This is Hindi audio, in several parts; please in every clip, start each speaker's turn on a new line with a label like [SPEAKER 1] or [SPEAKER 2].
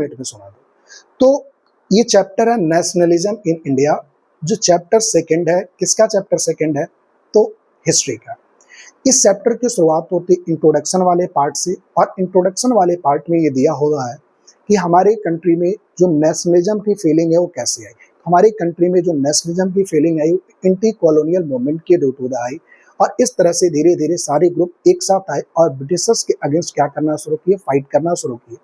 [SPEAKER 1] मिनट में सुना दूं। तो ये चैप्टर है नेशनलिज्म इन इंडिया। जो चैप्टर सेकंड है, किसका चैप्टर सेकंड है? तो हिस्ट्री का। इस चैप्टर की शुरुआत होती है इंट्रोडक्शन वाले पार्ट से, और इंट्रोडक्शन वाले पार्ट में ये दिया हुआ है कि हमारे कंट्री में जो नेशनलिज्म की फीलिंग है वो कैसे आई। हमारी कंट्री में जो नेशनलिज्म की फीलिंग आई एंटी कॉलोनियल मूवमेंट के ड्यू टू आई, और इस तरह से धीरे धीरे सारे ग्रुप एक साथ आए और ब्रिटिशर्स के अगेंस्ट क्या करना शुरू किए, फाइट करना शुरू किए।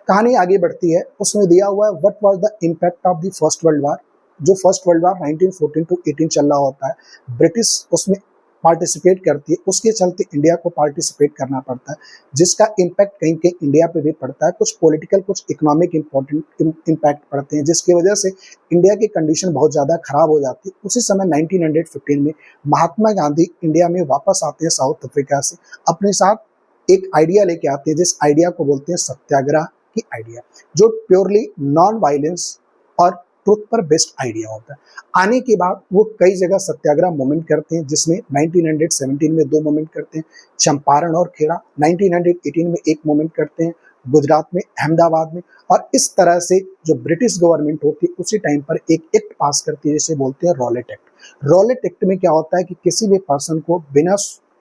[SPEAKER 1] कहानी आगे बढ़ती है, उसमें दिया हुआ है what was the impact of the first world war. जो फर्स्ट वर्ल्ड वार 1914 टू 18 चल रहा होता है, ब्रिटिश उसमें पार्टिसिपेट करती है, उसके चलते इंडिया को पार्टिसिपेट करना पड़ता है, जिसका इम्पैक्ट कहीं कहीं इंडिया पे भी पड़ता है। कुछ पॉलिटिकल, कुछ इकोनॉमिक इम्पैक्ट पड़ते हैं, जिसकी वजह से इंडिया की कंडीशन बहुत ज़्यादा खराब हो जाती है। उसी समय 1915 में महात्मा गांधी इंडिया में वापस आते हैं साउथ अफ्रीका से। अपने साथ एक आइडिया लेके आते हैं, जिस आइडिया को बोलते हैं सत्याग्रह की आइडिया, जो प्योरली नॉन वायलेंस और ट्रुथ पर बेस्ड आइडिया होता है। आने के बाद वो कई जगह सत्याग्रह मूवमेंट करते हैं, जिसमें 1917 में 2 मूवमेंट करते हैं, चंपारण और खेड़ा। 1918 में एक मूवमेंट करते हैं, गुजरात में, अहमदाबाद में। और इस तरह से जो ब्रिटिश गवर्नमेंट होती है उसी टाइम पर एक एक्ट पास करती है, जिसे बोलते हैं रॉलेट एक्ट। रॉलेट एक्ट में क्या होता है कि किसी भी पर्सन को बिना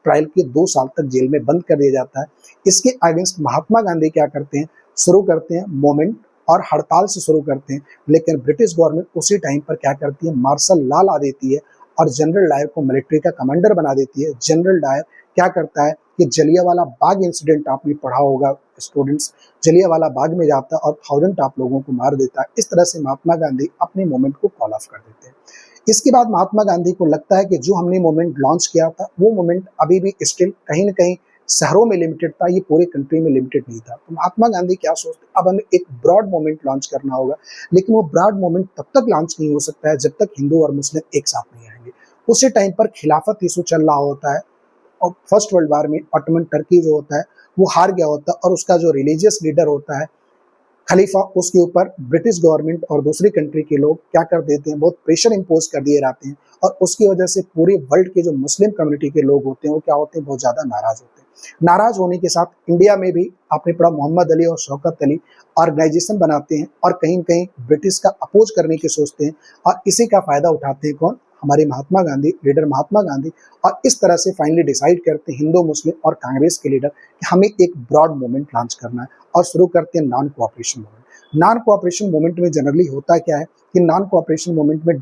[SPEAKER 1] ट्रायल के 2 साल तक जेल में बंद कर दिया जाता है। इसके अगेंस्ट महात्मा गांधी क्या करते हैं, शुरू करते हैं मूवमेंट और हड़ताल से शुरू करते हैं। लेकिन ब्रिटिश गवर्नमेंट उसी टाइम पर क्या करती है, मार्शल लॉ ला देती है और जनरल डायर को मिलिट्री का कमांडर बना देती है। जनरल डायर क्या करता है कि जलियांवाला बाग इंसिडेंट आपने पढ़ा होगा स्टूडेंट्स, जलियांवाला बाग में जाता है और 1000 टॉप लोगों को मार देता है। इस तरह से महात्मा गांधी अपने मूवमेंट को कॉल ऑफ कर देते हैं। इसके बाद महात्मा गांधी को लगता है कि जो हमने मूवमेंट लॉन्च किया था वो मूवमेंट अभी भी स्टिल कहीं ना कहीं शहरों में लिमिटेड था, ये पूरे कंट्री में लिमिटेड नहीं था। तो महात्मा गांधी क्या सोचते, अब हमें एक ब्रॉड मूवमेंट लॉन्च करना होगा। लेकिन वो ब्रॉड मूवमेंट तब तक लॉन्च नहीं हो सकता है जब तक हिंदू और मुस्लिम एक साथ नहीं आएंगे। उसी टाइम पर खिलाफत इशू चल रहा होता है, और फर्स्ट वर्ल्ड वार में ऑटोमन टर्की जो होता है वो हार गया होता है, और उसका जो रिलीजियस लीडर होता है खलीफा, उसके ऊपर ब्रिटिश गवर्नमेंट और दूसरी कंट्री के लोग क्या कर देते हैं, बहुत प्रेशर इंपोज कर दिए जाते हैं। और उसकी वजह से पूरे वर्ल्ड के जो मुस्लिम कम्युनिटी के लोग होते हैं वो क्या होते हैं, बहुत ज़्यादा नाराज होते हैं। नाराज होने के साथ इंडिया में भी आपने पढ़ा मोहम्मद अली और शौकत अली ऑर्गेनाइजेशन बनाते हैं और कहीं कहीं ब्रिटिश का अपोज करने की सोचते हैं, और इसी का फायदा उठाते हैं कौन, हमारे महात्मा गांधी, लीडर महात्मा गांधी। और इस तरह से फाइनली डिसाइड करते हैं हिंदू, मुस्लिम और कांग्रेस के लीडर कि हमें एक ब्रॉड मूवमेंट लॉन्च करना है, और शुरू करते हैं non cooperation movement. Non cooperation movement में जनरली होता क्या है कि नॉन कोऑपरेशन मूवमेंट में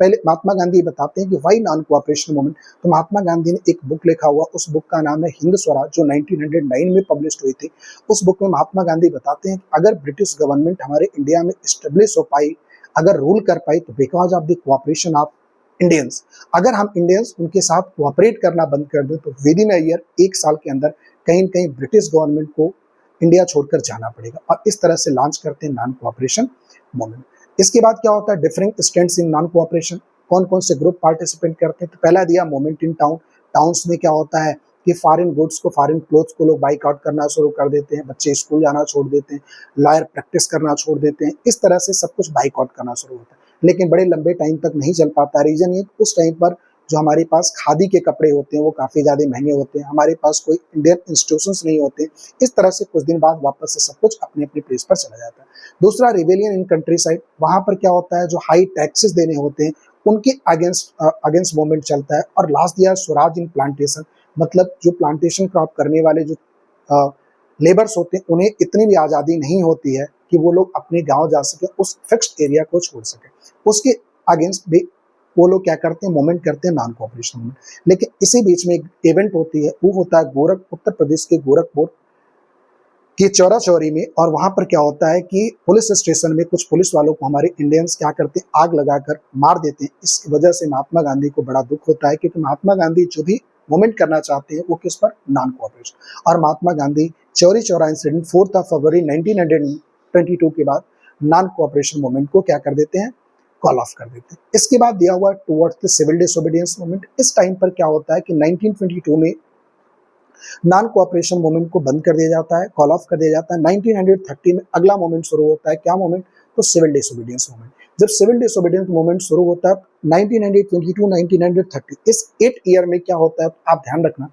[SPEAKER 1] पहले महात्मा गांधी बताते हैं कि वाई नॉन कोऑपरेशन मूवमेंट। तो महात्मा गांधी ने एक बुक लिखा हुआ, उस बुक का नाम है हिंद स्वराज, जो 1909 में पब्लिश हुई थी। उस बुक में महात्मा गांधी बताते हैं कि अगर ब्रिटिश गवर्नमेंट हमारे इंडिया में स्टेब्लिश हो पाई, अगर रूल कर पाई, तो because of the cooperation of Indians. अगर हम इंडियंस उनके साथ कोऑपरेट करना बंद कर दें तो विद इन अ ईयर, 1 साल के अंदर कहीं न कहीं ब्रिटिश गवर्नमेंट को इंडिया छोड़कर जाना पड़ेगा। और इस तरह से लॉन्च करते हैं नॉन कोऑपरेशन मूवमेंट। इसके बाद क्या होता है, different stands in non cooperation. कौन कौन से ग्रुप पार्टिसिपेट करते हैं, तो पहला दिया मूवमेंट इन टाउन। टाउन्स में क्या होता है कि फॉरेन गुड्स को, फॉरेन क्लोथ्स को लोग बाइकआउट करना शुरू कर देते हैं, बच्चे स्कूल जाना छोड़ देते हैं, लॉयर प्रैक्टिस करना छोड़ देते हैं। इस तरह से सब कुछ बाइकआउट करना शुरू होता है, लेकिन बड़े लंबे टाइम तक नहीं चल पाता। रीजन ये, उस टाइम पर जो हमारे पास खादी के कपड़े होते हैं वो काफ़ी ज़्यादा महंगे होते हैं, हमारे पास कोई इंडियन इंस्टीट्यूशंस नहीं होते। इस तरह से कुछ दिन बाद वापस से सब कुछ अपने अपने प्लेस पर चला जाता है। दूसरा, रिवेलियन इन कंट्री साइड। वहाँ पर क्या होता है, जो हाई टैक्सेस देने होते हैं उनके अगेंस्ट मूवमेंट चलता है। और लास्ट दिया स्वराज इन प्लांटेशन, मतलब जो प्लांटेशन क्रॉप करने वाले जो लेबर्स होते हैं उन्हें इतनी भी आज़ादी नहीं होती है कि वो लोग अपने गांव जा सके, उस फिक्स्ड एरिया को छोड़ सके। उसके अगेंस्ट भी वो लोग क्या करते हैं, मूवमेंट करते हैं नॉन कोऑपरेशन मूवमेंट। लेकिन इसी बीच में एक इवेंट होती है, वो होता है उत्तर प्रदेश के गोरखपुर की चौरा चौरी में। और वहां पर क्या होता है कि पुलिस स्टेशन में कुछ पुलिस वालों को हमारे इंडियंस क्या करते हैं, आग लगाकर मार देते हैं। इस वजह से महात्मा गांधी को बड़ा दुख होता है, क्योंकि महात्मा गांधी जो भी मूवमेंट करना चाहते हैं वो किस पर, नॉन कोऑपरेशन। और महात्मा गांधी चौरी चौरा इंसिडेंट 4 फरवरी 1922 के बाद नॉन कोऑपरेशन मूवमेंट को क्या कर देते हैं, कॉल ऑफ कर देते हैं। इसके बाद दिया हुआ towards the civil disobedience movement. इस टाइम पर क्या होता है कि 1922 में नॉन कोऑपरेशन मूवमेंट को बंद कर दिया जाता है, कॉल ऑफ कर दिया जाता है। 1930 में अगला मूवमेंट शुरू होता है, क्या मूवमेंट, तो सिविल डिसोबीडियंस मूवमेंट। जब सिविल डिसोबीडियंस मूवमेंट शुरू होता है 1922 1930, इस 8 ईयर में क्या होता है आप ध्यान रखना,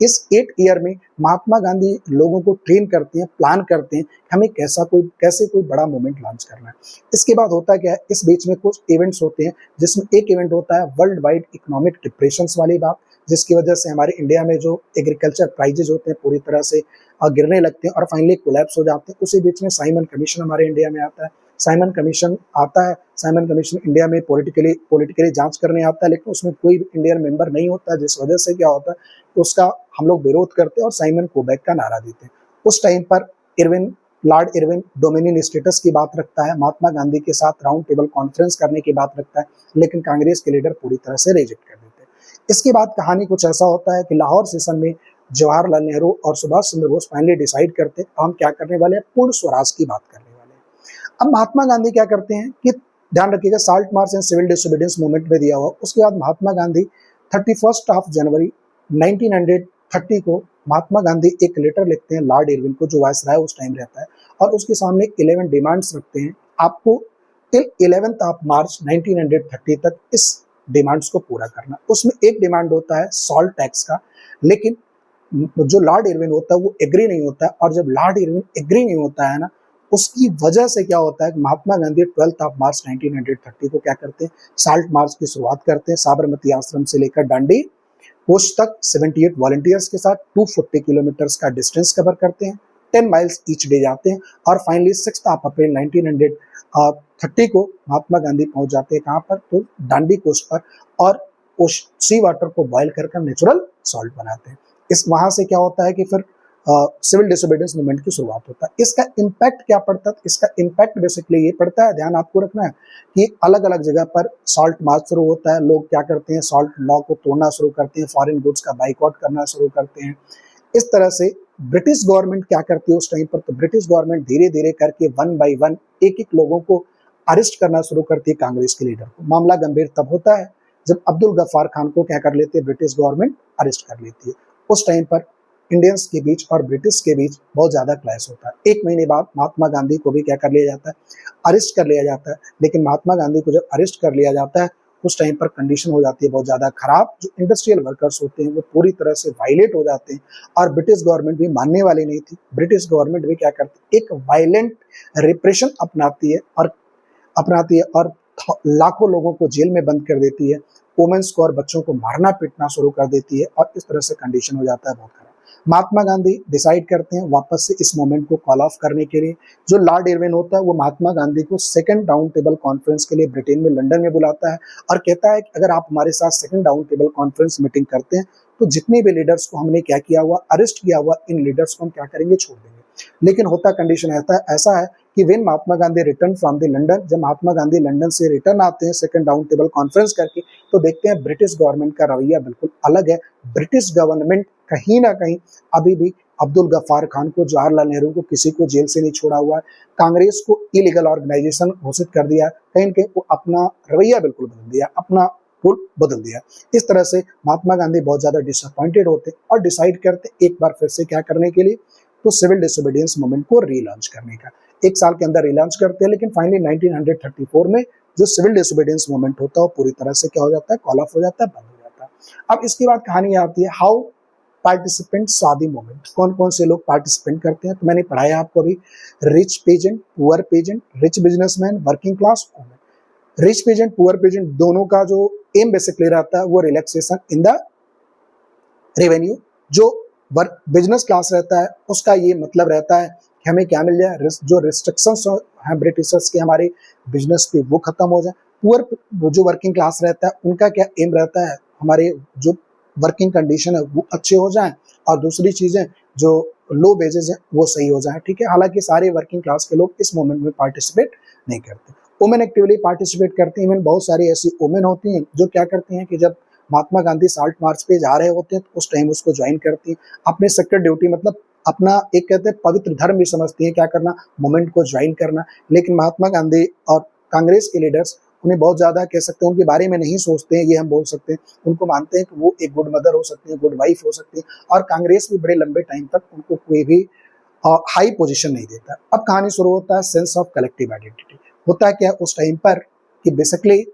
[SPEAKER 1] इस 8 ईयर में महात्मा गांधी लोगों को ट्रेन करते हैं, प्लान करते हैं कि हमें कैसे कोई बड़ा मूवमेंट लॉन्च करना है। इसके बाद होता क्या है, इस बीच में कुछ इवेंट्स होते हैं, जिसमें एक इवेंट होता है वर्ल्ड वाइड इकोनॉमिक डिप्रेशंस वाली बात, जिसकी वजह से हमारे इंडिया में जो एग्रीकल्चर प्राइजेज होते हैं पूरी तरह से गिरने लगते हैं और फाइनली कोलैप्स हो जाते हैं। उसी बीच में साइमन कमीशन हमारे इंडिया में आता है। साइमन कमीशन आता है, साइमन कमीशन इंडिया में पॉलिटिकली जांच करने आता है, लेकिन उसमें कोई इंडियन मेंबर नहीं होता, जिस वजह से क्या होता है उसका हम लोग विरोध करते हैं और साइमन कोबैक का नारा देते हैं। उस टाइम पर लॉर्ड इरविन डोमिनियन स्टेटस की बात रखता है, महात्मा गांधी के साथ राउंड टेबल कॉन्फ्रेंस करने की बात रखता है, लेकिन कांग्रेस के लीडर पूरी तरह से रिजेक्ट कर देते हैं। इसके बाद कहानी कुछ ऐसा होता है कि लाहौर सेशन में जवाहरलाल नेहरू और सुभाष चंद्र बोस फाइनली डिसाइड करते हैं हम क्या करने वाले हैं, पूर्ण स्वराज की बात करने वाले हैं। अब महात्मा गांधी क्या करते हैं कि ध्यान रखिएगा, salt march and civil disobedience movement में दिया हुआ। उसके बाद महात्मा गांधी 31 जनवरी 1930 को महात्मा गांधी एक लेटर लिखते हैं लॉर्ड इरविन को, जो वायसराय उस टाइम रहता है, और उसके सामने 11 डिमांड्स रखते हैं, आपको टिल 11 मार्च 1930 तक इस डिमांड्स को पूरा करना। उसमें एक डिमांड होता है सॉल्ट टैक्स का, लेकिन जो लॉर्ड इरविन होता है वो एग्री नहीं होता है, और जब लॉर्ड इरविन एग्री नहीं होता है ना, उसकी वजह से क्या होता है, महात्मा गांधी 12 मार्च 1930 को क्या करते हैं, साल्ट मार्च की शुरुआत करते हैं, साबरमती आश्रम से लेकर डांडी पोस्ट तक 78 वॉलंटियर्स के साथ 240 किलोमीटर्स का डिस्टेंस कवर करते हैं, 10 माइल्स ईच डे जाते हैं, और फाइनली 6 अप्रैल 1930 को महात्मा गांधी पहुंच जाते हैं कहाँ पर, तो डांडी कोस्ट पर, और उस सी वाटर को बॉयल कर नेचुरल सॉल्ट बनाते हैं। इस वहां से क्या होता है कि फिर सिविल डिसोबीडियंस मूवमेंट की शुरुआत होता है। इसका इम्पैक्ट क्या पड़ता है, इसका इम्पैक्ट बेसिकली ये पड़ता है, ध्यान आपको रखना है कि अलग अलग जगह पर सॉल्ट मार्च शुरू होता है, लोग क्या करते हैं, सॉल्ट लॉ को तोड़ना शुरू करते हैं, फॉरेन गुड्स का बाइकआउट करना शुरू करते हैं। इस तरह से ब्रिटिश गवर्नमेंट क्या करती है उस टाइम पर, तो ब्रिटिश गवर्नमेंट धीरे धीरे करके 1 बाय 1 एक एक लोगों को अरेस्ट करना शुरू करती है कांग्रेस के लीडर को। मामला गंभीर तब होता है जब अब्दुल गफ्फार खान को क्या कर लेते हैं, ब्रिटिश गवर्नमेंट अरेस्ट कर लेती है। उस टाइम पर इंडियंस के बीच और ब्रिटिश के बीच बहुत ज्यादा क्लैश होता है। 1 महीने बाद महात्मा गांधी को भी क्या कर लिया जाता है, अरेस्ट कर लिया जाता है, लेकिन महात्मा गांधी को जब अरेस्ट कर लिया जाता है उस टाइम पर कंडीशन हो जाती है बहुत ज्यादा खराब। जो इंडस्ट्रियल वर्कर्स होते हैं वो पूरी तरह से वायलेट हो जाते हैं, और ब्रिटिश गवर्नमेंट भी मानने वाली नहीं थी। ब्रिटिश गवर्नमेंट भी क्या करती है, एक वायलेंट रिप्रेशन अपनाती है और लाखों लोगों को जेल में बंद कर देती है, वुमेन्स को और बच्चों को मारना पीटना शुरू कर देती है, और इस तरह से कंडीशन हो जाता है बहुत खराब। महात्मा गांधी डिसाइड करते हैं वापस से इस मूवमेंट को कॉल ऑफ करने के लिए। जो लॉर्ड इरविन होता है वो महात्मा गांधी को सेकंड राउंड टेबल कॉन्फ्रेंस के लिए ब्रिटेन में लंदन में बुलाता है, और कहता है कि अगर आप हमारे साथ second round table conference meeting करते हैं तो जितने भी लीडर्स को हमने क्या किया हुआ, अरेस्ट किया हुआ, इन लीडर्स को हम क्या करेंगे, छोड़ देंगे। लेकिन होता कंडीशन ऐसा है कि when Mahatma Gandhi return from the London, जब महात्मा गांधी लंदन से रिटर्न आते हैं सेकंड राउंड टेबल कॉन्फ्रेंस करके, तो देखते हैं ब्रिटिश गवर्नमेंट का रवैया बिल्कुल अलग है। ब्रिटिश गवर्नमेंट कहीं ना कहीं अभी भी अब्दुल गफ्फार खान को, जवाहरलाल नेहरू को, किसी को जेल से नहीं छोड़ा हुआ है, कांग्रेस को इलीगल ऑर्गेनाइजेशन घोषित कर दिया, कहीं न कहीं वो अपना रवैया बिल्कुल बदल दिया, अपना पुल बदल दिया। इस तरह से महात्मा गांधी बहुत ज्यादा डिसअपॉइंटेड होते और डिसाइड करते एक बार फिर से क्या करने के लिए, तो सिविल डिसोबीडियंस मूवमेंट को रीलॉन्च करने का। 1 साल के अंदर रीलॉन्च करते हैं, लेकिन फाइनली 1934 में जो सिविल डिसोबीडियंस मूवमेंट होता है वो पूरी तरह से क्या हो जाता है, कॉल ऑफ हो जाता है, बंद हो जाता है। अब इसके बाद कहानी आती है हाउ पार्टिसिपेंट शादी मूवमेंट, कौन कौन से लोग पार्टिसिपेंट करते हैं। तो मैंने पढ़ाया आपको अभी, rich peasant, poor peasant, rich businessman, working class women. Rich peasant, poor peasant दोनों का जो एम बेसिकली रहता है वो रिलैक्सेशन इन द रेवेन्यू। जो बिजनेस क्लास रहता है उसका ये मतलब रहता है कि हमें क्या मिल जाए, जो रिस्ट्रिक्शंस हैं ब्रिटिशर्स के हमारे बिजनेस पे वो खत्म हो जाए। पुअर जो वर्किंग क्लास रहता है उनका क्या एम रहता है, हमारे जो वर्किंग कंडीशन है वो अच्छे हो जाएं, और दूसरी चीजें जो लो वेजेस हैं वो सही हो जाए, ठीक है। हालांकि सारे वर्किंग क्लास के लोग इस मूवमेंट में पार्टिसिपेट नहीं करते। वुमेन एक्टिवली पार्टिसिपेट करती हैं। बहुत सारी ऐसी वुमेन होती हैं जो क्या करती हैं कि जब महात्मा गांधी साल्ट मार्च पे जा रहे होते हैं तो उस टाइम उसको ज्वाइन करती हैं, अपने सेक्रेट ड्यूटी मतलब अपना एक कहते हैं पवित्र धर्म भी समझती हैं क्या करना, मूवमेंट को ज्वाइन करना। लेकिन महात्मा गांधी और कांग्रेस के लीडर्स उन्हें बहुत ज्यादा कह सकते हैं उनके बारे में नहीं सोचते हैं, ये हम बोल सकते हैं। उनको मानते हैं कि वो एक गुड मदर हो सकती है, गुड वाइफ हो सकती है, और कांग्रेस भी बड़े लंबे टाइम तक उनको कोई भी हाई पोजीशन नहीं देता। अब कहानी शुरू होता है सेंस ऑफ कलेक्टिव आइडेंटिटी। होता क्या उस टाइम पर कि बेसिकली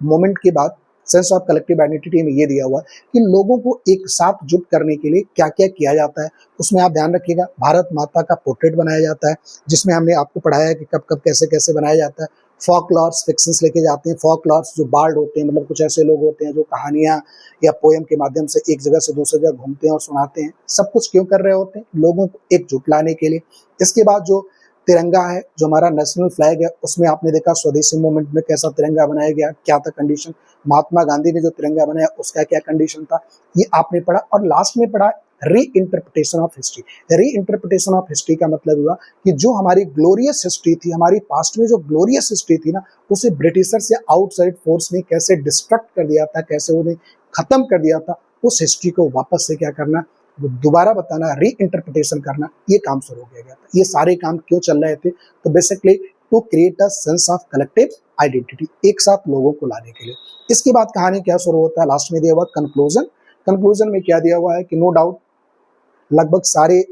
[SPEAKER 1] मोमेंट के बाद सेंस ऑफ कलेक्टिव आइडेंटिटी में ये दिया हुआ है कि लोगों को एक साथ जुट करने के लिए क्या क्या किया जाता है। उसमें आप ध्यान रखिएगा, भारत माता का पोर्ट्रेट बनाया जाता है, जिसमें हमने आपको पढ़ाया है कि कब कब कैसे कैसे बनाया जाता है। फॉकलॉर्स फिक्शंस लेके जाते हैं, फॉकलॉर्स जो बार्ड होते हैं, मतलब कुछ ऐसे लोग होते हैं जो कहानियां या पोएम के माध्यम से एक जगह से दूसरी जगह घूमते हैं और सुनाते हैं। सब कुछ क्यों कर रहे होते हैं? लोगों को एकजुट लाने के लिए। इसके बाद जो तिरंगा है, जो हमारा नेशनल फ्लैग है, उसमें आपने देखा स्वदेशी मूवमेंट में कैसा तिरंगा बनाया गया, क्या था कंडीशन। महात्मा गांधी ने जो तिरंगा बनाया उसका क्या कंडीशन था, ये आपने पढ़ा। और लास्ट में पढ़ा री इंटरप्रिटेशन ऑफ हिस्ट्री। री इंटरप्रिटेशन ऑफ हिस्ट्री का मतलब हुआ कि जो हमारी ग्लोरियस हिस्ट्री थी, हमारी पास्ट में जो ग्लोरियस हिस्ट्री थी ना, उसे ब्रिटिशर्स या आउटसाइड फोर्स ने कैसे डिस्ट्रक्ट कर दिया था, कैसे उन्हें खत्म कर दिया था, उस हिस्ट्री को वापस से क्या करना, वो दोबारा बताना, री इंटरप्रिटेशन करना, ये काम शुरू किया गया था। ये सारे काम क्यों चल रहे थे? तो basically to create a sense of collective identity, एक साथ लोगों को लाने के लिए। इसके बाद कहानी क्या शुरू होता है? लास्ट में दिया हुआ कंक्लूजन। कंक्लूजन में क्या दिया हुआ है कि नो डाउट लगभग सारे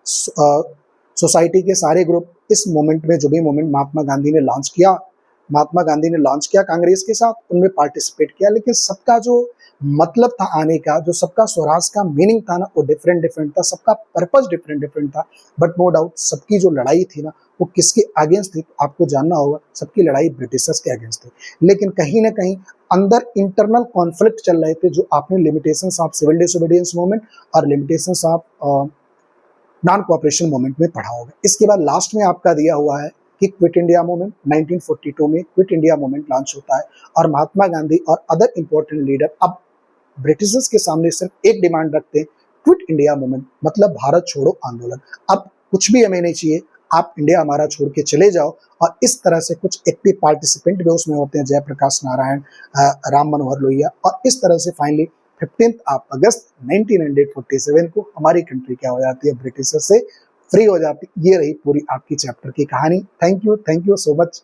[SPEAKER 1] सोसाइटी के सारे ग्रुप इस मोमेंट में, जो भी मोमेंट महात्मा गांधी ने लॉन्च किया कांग्रेस के साथ, उनमें पार्टिसिपेट किया। लेकिन सबका जो मतलब था आने का, जो सबका स्वराज का मीनिंग था ना, वो डिफरेंट था, सबका पर्पस डिफरेंट था। बट नो डाउट सबकी जो लड़ाई थी ना, वो किसके अगेंस्ट थी? आपको जानना होगा, सबकी लड़ाई ब्रिटिशर्स के अगेंस्ट थी। लेकिन कहीं ना कहीं अंदर इंटरनल कॉन्फ्लिक्ट चल रहे थे, जो आपने limitations of civil disobedience movement और limitations of non cooperation movement में पढ़ा होगा। इसके बाद लास्ट में आपका दिया हुआ है कि क्विट इंडिया मूवमेंट 1942 में क्विट इंडिया मूवमेंट लॉन्च होता है और महात्मा गांधी और अदर इंपॉर्टेंट लीडर अब ब्रिटिशर्स के सामने सिर्फ एक डिमांड रखते हैं, क्विट इंडिया मूवमेंट, मतलब भारत छोड़ो आंदोलन। अब कुछ भी हमें नहीं चाहिए, आप इंडिया हमारा छोड़ के चले जाओ। और इस तरह से कुछ एक्टिव पार्टिसिपेंट भी उसमें होते हैं, जयप्रकाश नारायण, राम मनोहर लोहिया। और इस तरह से फाइनली 15 अगस्त 1947 को हमारी कंट्री क्या हो जाती है, ब्रिटिशर से फ्री हो जाती है। ये रही पूरी आपकी चैप्टर की कहानी। Thank you so much.